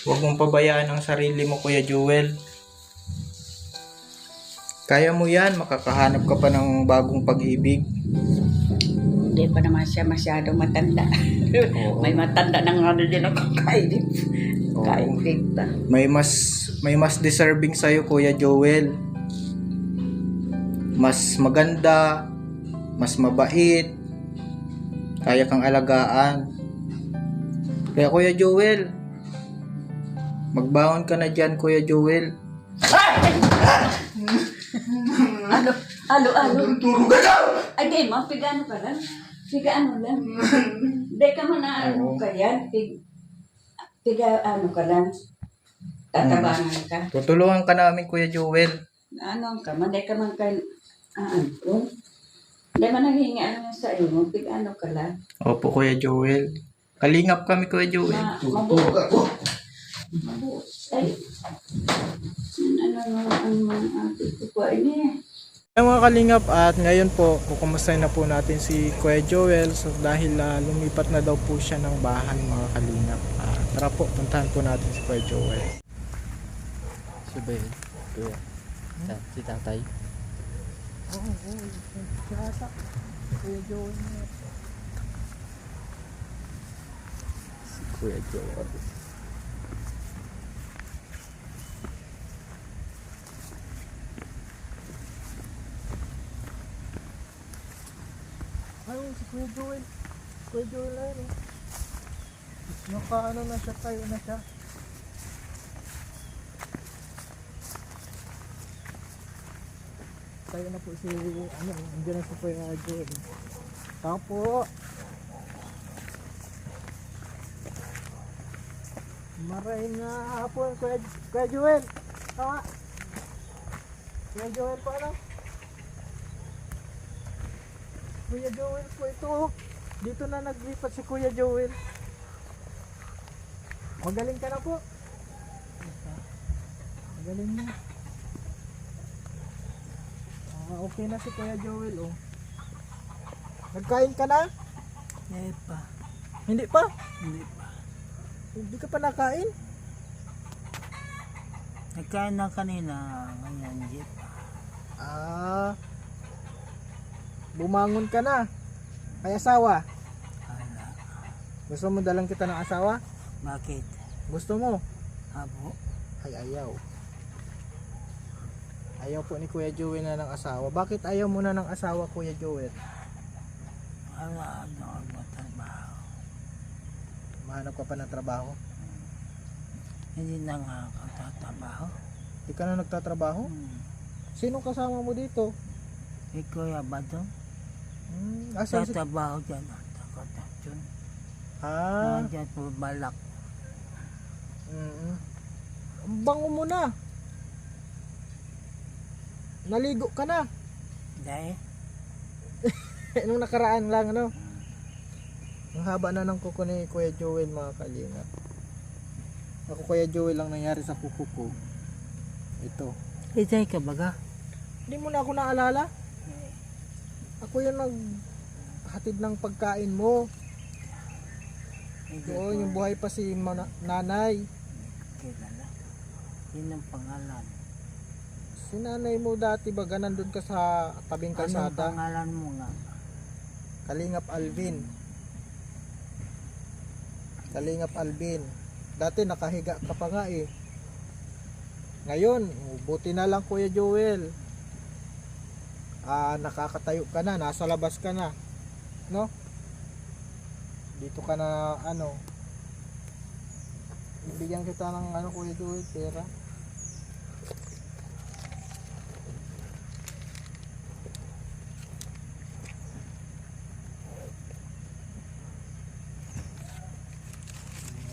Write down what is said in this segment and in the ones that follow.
Huwag mong pabayaan ang sarili mo, Kuya Joel. Kaya mo yan, makakahanap ka pa ng bagong pag-ibig. Hindi pa naman siya masyadong matanda. Oo. May matanda na nga din ako kaibig. Oo. Kaibig ba? May mas deserving sa'yo, Kuya Joel. Mas maganda, mas mabait, kaya kang alagaan. Kaya Kuya Joel, magbangon ka na dyan, Kuya Joel. Alo. Ay, di mo, pigano ka lang. Pigano lang. Di ka man na ano ka yan. Ano ka lang. Tatabangan ka. Tutulungan ka namin, Kuya Joel. Ano ka man, di ka man ka, ano. Di man naghingi ano sa iyo, pigano ka lang. Opo, Kuya Joel. Kalingap kami, Kuya Joel. Mabuo. Ay. Ano ate ko ini. Mga kalingap, at ngayon po, kukumustahin na po natin si Kuya Joel. So dahil lumipat na daw po siya ng bahay, mga kalingap. Tara po, puntahan po natin si Kuya Joel. Si Ben, Kuya. Si tatay. Oo, yata. Kuya Joel na. Si Kuya Joel. Ayun, si Kuya Joel. Kuya Joel na yun. Nakaano na siya, tayo na siya. Tayo na po si, andyan na si Kuya Joel. Tao po. Maray na hapon, Kuya Joel. Tama. Kuya Joel po, ano? Kuya Joel po ito. Dito na naglipat si Kuya Joel. Magaling ka na po. Magaling na. Okay na si Kuya Joel, oh. Nagkain ka na? Hindi pa. Hindi pa? Hindi pa. Hindi ka pa nakain? Nagkain na kanina. Ngayon, hindi pa. Bumangon ka na. May asawa? Wala. Gusto mo dalang kita ng asawa? Bakit? Gusto mo? Abo. Ay, ayaw. Ayaw po ni Kuya Joel na ng asawa. Bakit ayaw mo na ng asawa, Kuya Joel? Wala na ako trabaho. Mahanap ka pa ng trabaho? Hindi na nga ako tatrabaho. Di ka na nagtatrabaho? Sino kasama mo dito? Si Kuya Badong. Asan si... Tatrabaho dyan. Takotasyon. Dyan po balak. Ang bango mo na. Naligo ka na. Dahil? Nung nakaraan lang, ano? Ang haba na ng kuko ni Kuya Joel, mga kalinga. Ako, Kuya Joel, lang nangyari sa kuko ko. Ito. Itay ka baga? Hindi mo na ako naalala? Ako yung naghatid ng pagkain mo. Oo, yung buhay pa si nanay. Kilala. Yun ang pangalan. Si nanay mo dati baga nandun ka sa tabing Anong kalsada? pangalan mo nga? Kalingap Alvin. Kalingap Alvin. Dati nakahiga ka pa nga eh. Ngayon, buti na lang Kuya Joel. Nakakatayo ka na, nasa labas ka na. No? Dito ka na ano. Bibigyan kita ng ano Kuya Joel, pera.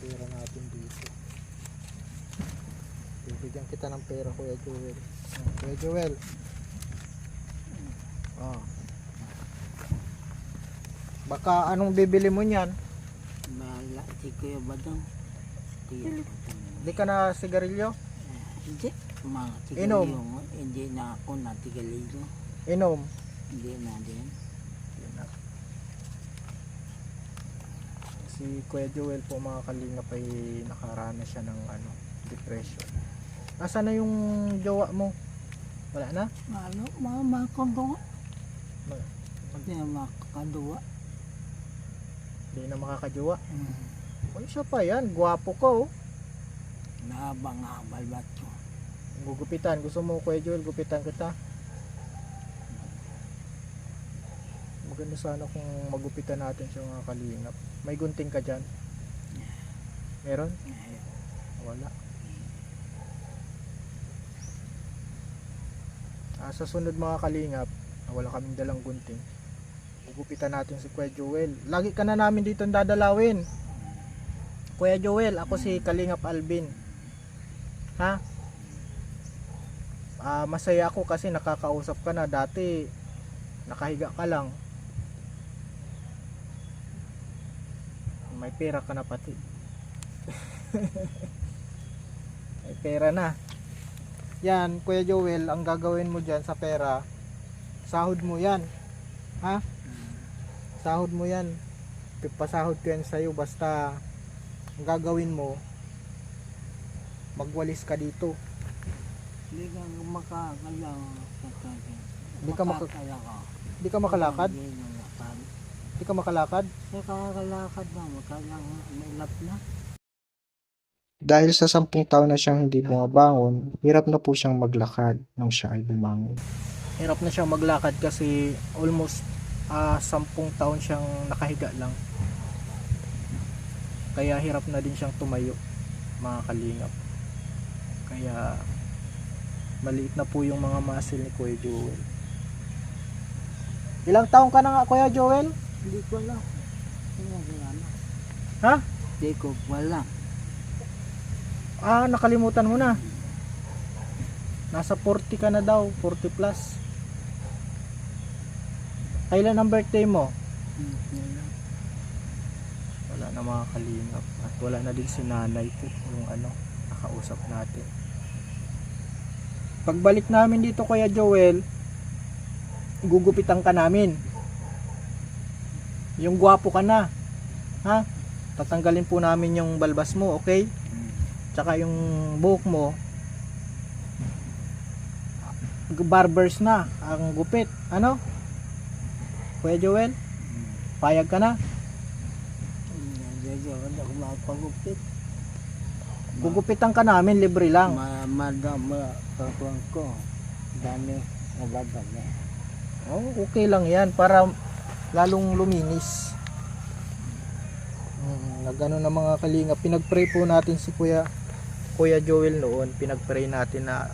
Pera natin dito. Bibigyan kita ng pera Kuya Joel. Kuya Joel. Baka anong bibili mo niyan? Bahala si Kuya Badong. Kuya Badong. Di ka na sigarilyo? Hindi. Mga Inom. tigalilyo mo. Hindi na ako na tigalilyo. Inom. Hindi na din. Si Kuya Joel po mga kalingap ay nakaranas siya ng depression. Asa na yung jowa mo? Wala na? Ano, mga kanduwa. Ma- Pati mga kanduwa. Hindi na makakajowa. Ano siya pa yan? Gwapo ka oh. Nahabang-habal ba't ko? Gugupitan. Gusto mo Kuya Joel, gupitan kita? Maganda sana kung magupitan natin siya mga kalingap. May gunting ka dyan? Meron? Wala. Sa sunod mga kalingap, wala kaming dalang gunting. Gugupitan natin si Kuya Joel. Lagi ka na namin dito dadalawin. Kuya Joel, ako si Kalingap Alvin. Ha? Masaya ako kasi nakakausap ka na. Dati nakahiga ka lang. May pera ka na pati. May pera na. Yan, Kuya Joel, ang gagawin mo dyan sa pera, sahod mo yan. Ha? Sahod mo yan. Pasahod ko yan sa'yo. Basta ang gagawin mo, magwalis ka dito. Hindi ka makakalaw. Hindi ka makalakad? Hindi ka makalakad? Nakakalakad na, may lap na. Dahil sa 10 taon na siyang hindi bumabangon, hirap na po siyang maglakad nang siya ay bumangon. Hirap na siyang maglakad kasi almost 10 taon siyang nakahiga lang. Kaya hirap na din siyang tumayo, mga kalingap. Kaya maliit na po yung mga muscle ni Kuya Joel. Ilang taon ka na nga Kuya Joel? Hindi ko alam. Wala. Ha? Hindi ko wala. Nakalimutan mo na. Nasa 40 ka na daw, 40 plus. Kailan ang birthday mo? Wala na mga kalingap. At wala na din si nanay ko, yung nakausap natin. Pagbalik namin dito Kuya Joel, gugupitan ka namin. Yung gwapo ka na. Ha? Tatanggalin po namin yung balbas mo, okay? Tsaka yung buhok mo, barbers na ang gupit. Ano? Kuya Joel? Payag ka na? Hindi ako makapagupit. Gugupitan ka namin, libre lang. Madama katuan ko. Dami nabadami. Okay lang yan para lalong luminis. Nagano na mga kalingap, pinagpray po natin si Kuya Joel noon, pinagpray natin na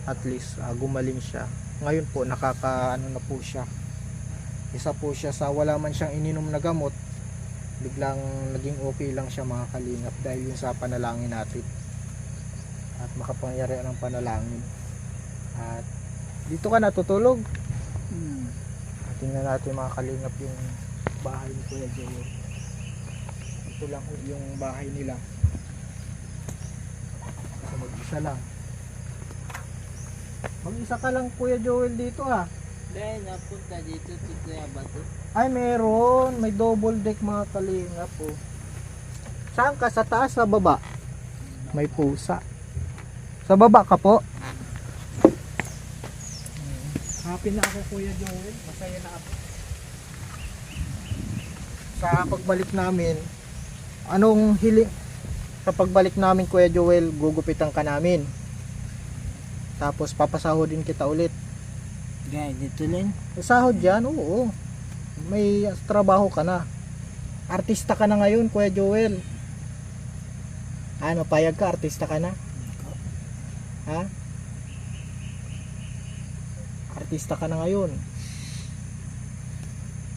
at least gumaling siya. Ngayon po na po siya. Isa po siya sa wala man siyang ininom na gamot, biglang naging okay lang siya mga kalingap dahil yun sa panalangin natin. At makapangyarihan ng panalangin. At dito ka natutulog. Tingnan natin mga kalingap yung bahay ni Kuya Joel. Ito lang yung bahay nila. Kasi mag-isa lang. Mag-isa ka lang Kuya Joel dito ha. Dahil napunta dito si Kuya Bato. Ay meron. May double deck mga kalingap po. Saan ka? Sa taas, sa baba? May pusa. Sa baba ka po? Happy na ako Kuya Joel. Masaya na ako. Sa pagbalik namin, anong hiling? Sa pagbalik namin Kuya Joel, gugupitan ka namin. Tapos papasahodin kita ulit. Gaya dito din. Sahod yan, oo. May trabaho ka na. Artista ka na ngayon Kuya Joel. Ano, payag ka? Artista ka na? Ha? Artista ka na ngayon.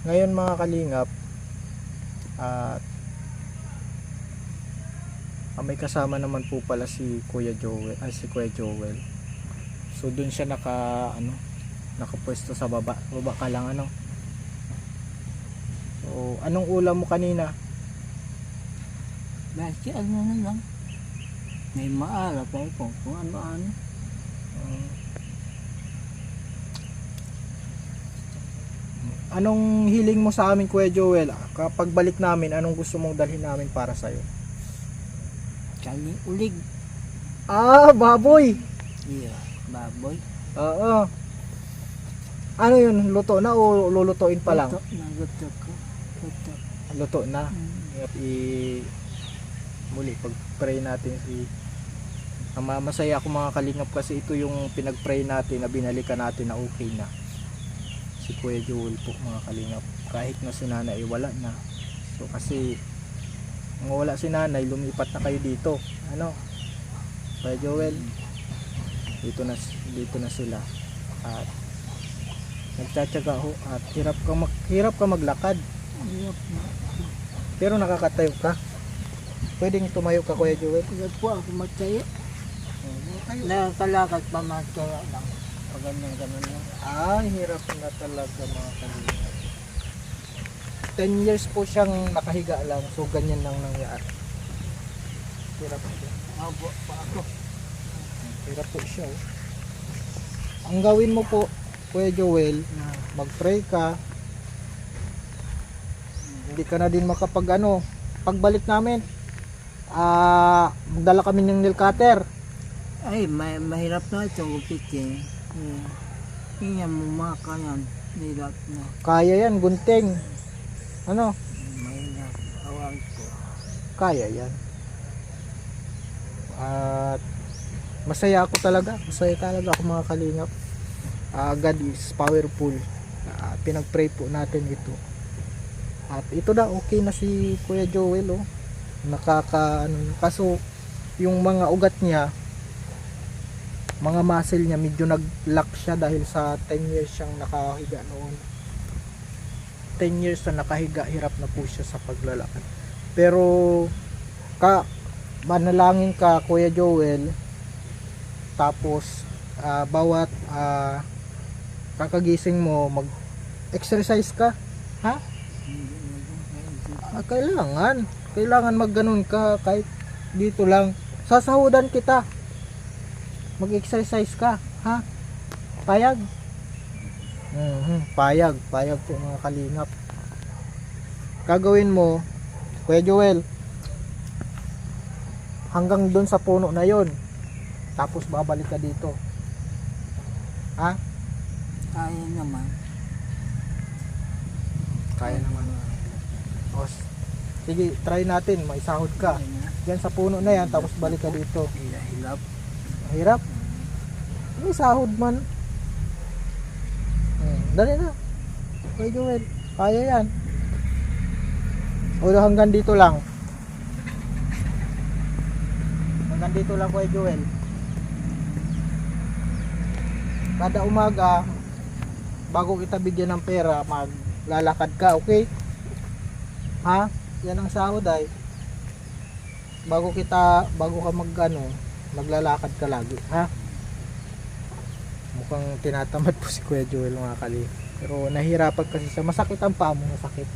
Ngayon mga kalingap, at may kasama naman po pala si Kuya Joel, si Kuya Joel. So dun siya nakapwesto sa baba. Baba ka lang So anong ulam mo kanina? Basi ano na lang. May maalap ay kung ano-ano. Anong hiling mo sa amin, Kuya Joel? Kapag balik namin, anong gusto mong dalhin namin para sa'yo? Kani ulig. Ah, baboy! Iya, baboy. Oo. Ano yun? Luto na o lulutuin pa lang? Luto na luto ko. Luto. Luto na. Mm. Muli, pag-pray natin si masaya ako mga kalingap kasi ito yung pinag-pray natin na binalikan natin na okay na. Si Kuya Joel po mga kalingap. Kahit na si nanay wala na. So kasi nung wala si nanay, lumipat na kayo dito. Ano? Kuya Joel, dito na sila. At nagtsatsaga ho at hirap ka maglakad. Hirap na. Pero nakakatayo ka. Pwedeng tumayo ka, Kuya Joel. Hirap po ako magtayo. Nakakalakad pa magtayo lang. Pag ganyan lang. Hirap na talaga mga kalingap. 10 years po siyang nakahiga lang, so ganyan lang nangyari. Hirap siya. Abo pa ako. Hirap po siya. Oh. Ang gawin mo po, Kuya Joel, mag-pray ka. Hindi ka na din pagbalik namin, magdala kami ng nail cutter. Ay, mahirap na itong upitin. Hindi mo makayan. Hirap na. Kaya yan, gunting. Ano? Mahirap. Awang ko. Kaya yan. At masaya talaga ako mga kalingap. God is powerful. Pinag-pray po natin ito. At ito na, okay na si Kuya Joel. Oh. Kaso yung mga ugat niya, mga muscle niya medyo nag-lock siya dahil sa 10 years siyang nakahiga noon. 10 years na nakahiga, hirap na po siya sa paglalakad. Pero manalangin ka, Kuya Joel, tapos bawat kakagising mo, mag-exercise ka. Ha? Kailangan magganon ka kahit dito lang. Sasahudan kita. Mag-exercise ka, ha? Payag? Payag po mga kalingap. Gagawin mo, Kuya Joel, hanggang doon sa puno na yon. Tapos babalik ka dito. Ha? Kaya naman. Kaya naman. Sige, try natin, maisahod ka. Diyan sa puno na yan, tapos balik ka dito. Hirap. Hirap. May sahod man. Dali na. Kuya Joel, kaya yan. O hanggang dito lang. Hanggang dito lang, Kuya Joel. Kada umaga, bago kita bigyan ng pera, maglalakad ka, okay? Ha? Yan ang sahod ay. Bago ka maglalakad ka lagi, ha? Mukhang tinatamad po si Kuya Joel mga kali. Pero nahihirapan kasi siya. Masakit ang paa mo, masakit.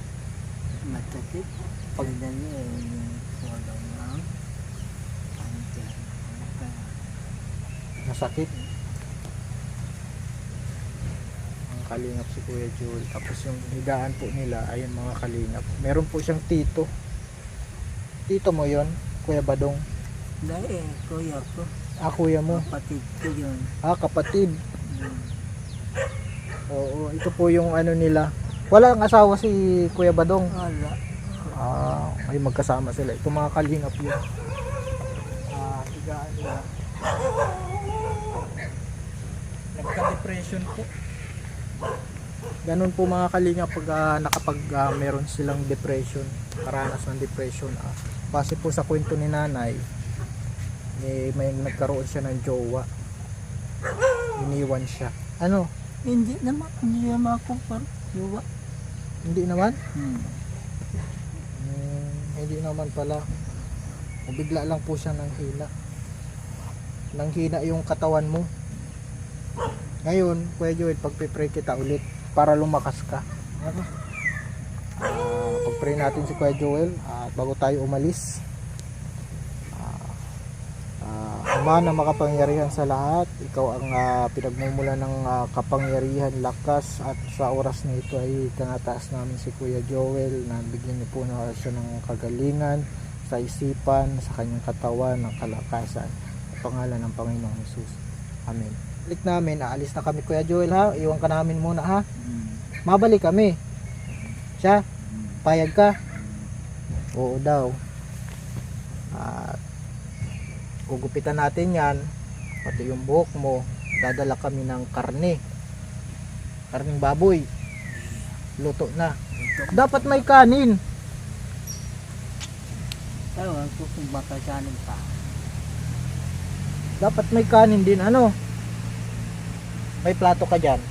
Masakit. Pag dali, Masakit. Mga kalingap si Kuya Joel. Tapos yung higaan po nila, ayun mga kalingap. Meron po siyang tito. Tito mo yon, Kuya Badong? Dahil, kuya ko. Kuya mo? Kapatid ko yun. Kapatid. Oo, ito po yung ano nila. Walang asawa si Kuya Badong? Wala. Ay magkasama sila. Ito mga kalingap yun. Higaan nila. Nagka-depression po. Ganun po mga kalingap pag meron silang depression, karanas ng depression. Base po sa kwento ni nanay, may nagkaroon siya ng jowa. Iniwan siya. Ano? Hindi naman ako jowa. Hindi naman? Hindi naman pala. Bigla lang po siya nanghina. Nanghina yung katawan mo. Ngayon, Kuya Joel, pagpipray kita ulit para lumakas ka. Pagpray natin si Kuya Joel bago tayo umalis. Ama na makapangyarihan sa lahat, ikaw ang pinagmumula ng kapangyarihan, lakas, at sa oras na ito ay tinataas namin si Kuya Joel na bigyan niyo po na siya ng kagalingan sa isipan, sa kanyang katawan, ng kalakasan. Sa pangalan ng Panginoong Jesus. Amen. Balik namin, aalis na kami Kuya Joel ha, iwan ka namin muna ha. Mabalik kami. Siya, payag ka? Oo daw. At gugupitan natin yan, pati yung buhok mo, dadala kami ng karning baboy, luto na. Dapat may kanin. Talagang ko kung baka kanin pa. Dapat may kanin din. Ano, may plato ka dyan?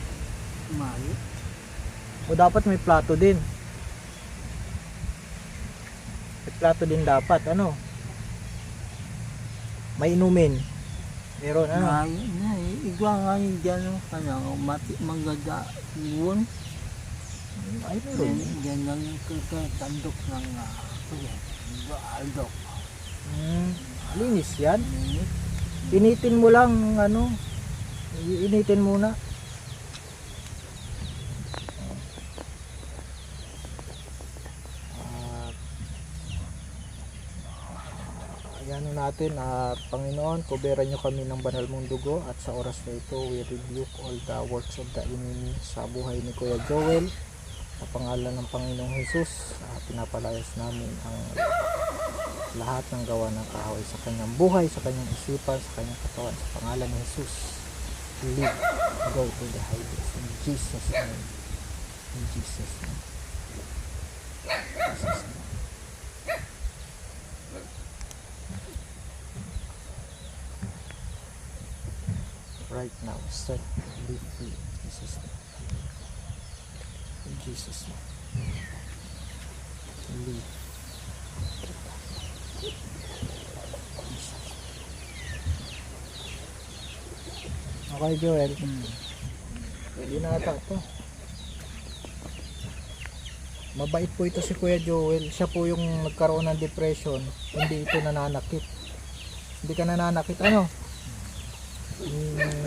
Mayo. O dapat may plato din? May plato din dapat. Ano, may inumin. Meron ano? Mayo na igwa nga yung dyan ang kanyang manggaga yun. Ay, meron. Yan lang yung tandok ng aldok. Linis yan. Initin mo lang, ano, initin muna. Ayan natin, Panginoon, kuberan nyo kami ng banal mong dugo, at sa oras na ito, we rebuke all the works of the enemy sa buhay ni Kuya Joel. Sa pangalan ng Panginoong Jesus, pinapalayas namin ang lahat ng gawa ng kaaway sa kanyang buhay, sa kanyang isipan, sa kanyang katawan. Sa pangalan ni Jesus, live, go to the highways. In Jesus' name. In Jesus' name. In Jesus' name. Right now, set, be free. In Jesus' name. In Jesus' name. Live. Okay, Joel. Pwede na ata ito. Mabait po ito si Kuya Joel. Siya po yung nagkaroon ng depression. Hindi ito nananakit. Hindi ka nananakit. Ano?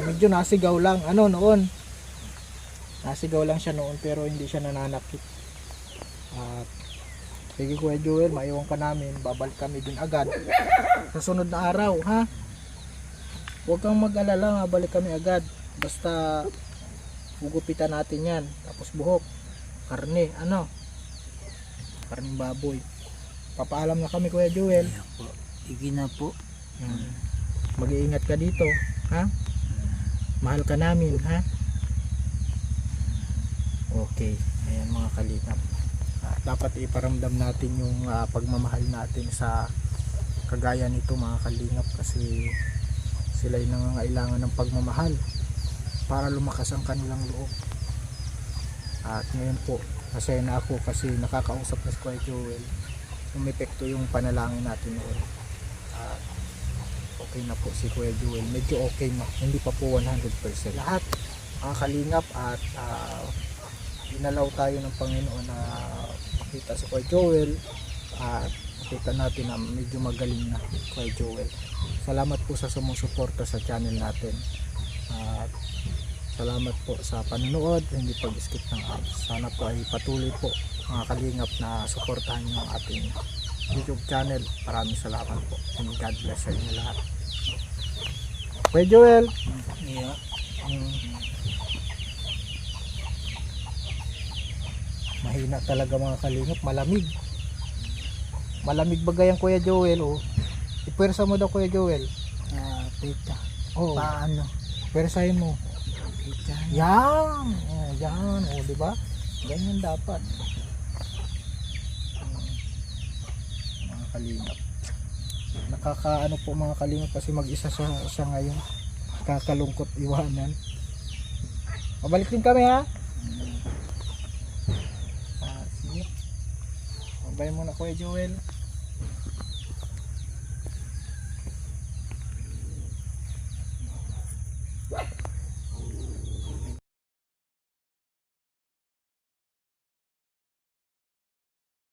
Medyo nasigaw lang. Ano noon? Nasigaw lang siya noon pero hindi siya nananakit. At sige Kuya Joel, maiwan ka namin. Babalik kami din agad sa sunod na araw, ha? Huwag kang mag-alala, mabalik kami agad. Basta gugupitan natin yan. Tapos buhok, karne, ano? Karning baboy. Papaalam na kami Kuya Joel. Sige na po. Mag-iingat ka dito, ha? Mahal ka namin, ha? Okay. Ayan mga kalingap. Dapat iparamdam natin yung pagmamahal natin sa kagaya nito mga kalingap, kasi sila ay nangangailangan ng pagmamahal para lumakas ang kanilang loob. At ngayon po, masaya na ako kasi nakakausap na si Kuya Joel. Umepekto yung panalangin natin noon. At okay na po si Kuya Joel. Medyo okay na, hindi pa po 100%. Lahat mga kalingap, at inalaw tayo ng Panginoon na makita si Kuya Joel, at makita natin na medyo magaling na Kuya Joel. Salamat po sa sumusuporta sa channel natin, at salamat po sa panonood, hindi pag-skip ng ads. Sana po ay patuloy po mga kalingap na suportahan nyo ang ating YouTube channel. Maraming salamat po, and God bless sa inyo lahat. Kuya Joel, Yeah. mahina talaga mga kalingap, malamig. Malamig bagay ang Kuya Joel, oh. Ipwersa mo daw Kuya Joel. Pita. Oh, Paano? pwersahin mo. Pita. Yan, oh, yan, oh, di ba? Ganyan dapat. Mga kalingap. Nakakaano po mga kalingap kasi mag-isa siya ngayon. Kakalungkot iwanan. Mabalik din kami, ha? Sige. Babay muna Kuya Joel.